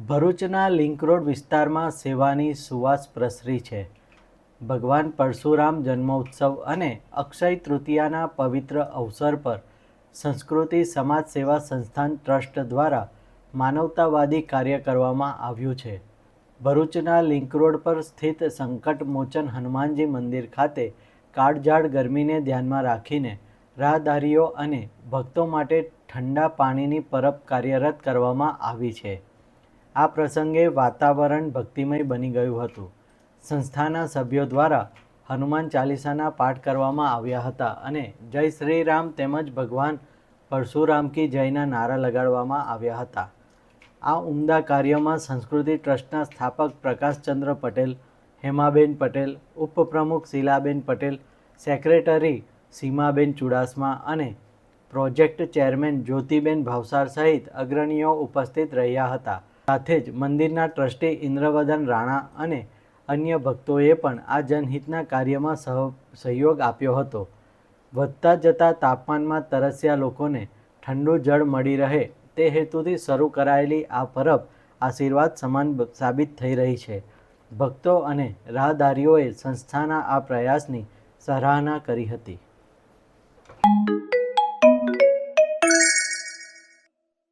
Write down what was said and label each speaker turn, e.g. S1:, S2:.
S1: ભરૂચના link road વિસ્તારમાં સેવાની સુવાસ પ્રસરી છે. ભગવાન પરશુરામ જન્મોત્સવ અને અક્ષય તૃતીયાના પવિત્ર અવસર પર સંસ્કૃતિ સમાજ સેવા સંસ્થાન ટ્રસ્ટ દ્વારા માનવતાવાદી કાર્ય કરવામાં આવ્યું છે. ભરૂચના લિંક રોડ પર સ્થિત સંકટ મોચન હનુમાનજી મંદિર ખાતે કાળઝાળ ગરમીને ધ્યાનમાં રાખીને રાહદારીઓ અને ભક્તો માટે ઠંડા પાણીની પરબ કાર્યરત કરવામાં આવી છે. આ પ્રસંગે વાતાવરણ ભક્તિમય બની ગયું હતું. સંસ્થાના સભ્યો દ્વારા હનુમાન ચાલીસાના પાઠ કરવામાં આવ્યા હતા અને જય શ્રી રામ તેમજ ભગવાન પરશુરામ કી જયના નારા લગાડવામાં આવ્યા હતા. આ ઉમદા કાર્યમાં સંસ્કૃતિ ટ્રસ્ટના સ્થાપક પ્રકાશચંદ્ર પટેલ, હેમાબેન પટેલ, ઉપપ્રમુખ શીલાબેન પટેલ, સેક્રેટરી સીમાબેન ચુડાસમા અને પ્રોજેક્ટ ચેરમેન જ્યોતિબેન ભાવસાર સહિત અગ્રણીઓ ઉપસ્થિત રહ્યા હતા. સાથે જ મંદિરના ટ્રસ્ટી ઇન્દ્રવદન રાણા અને અન્ય ભક્તોએ પણ આ જનહિતના કાર્યમાં સહયોગ આપ્યો હતો. વધતા જતા તાપમાનમાં તરસ્યા લોકોને ઠંડુ જળ મળી રહે તે હેતુથી શરૂ કરાયેલી આ પરબ આશીર્વાદ સમાન સાબિત થઈ રહી છે. ભક્તો અને રાહદારીઓએ સંસ્થાના આ પ્રયાસની સરાહના કરી હતી.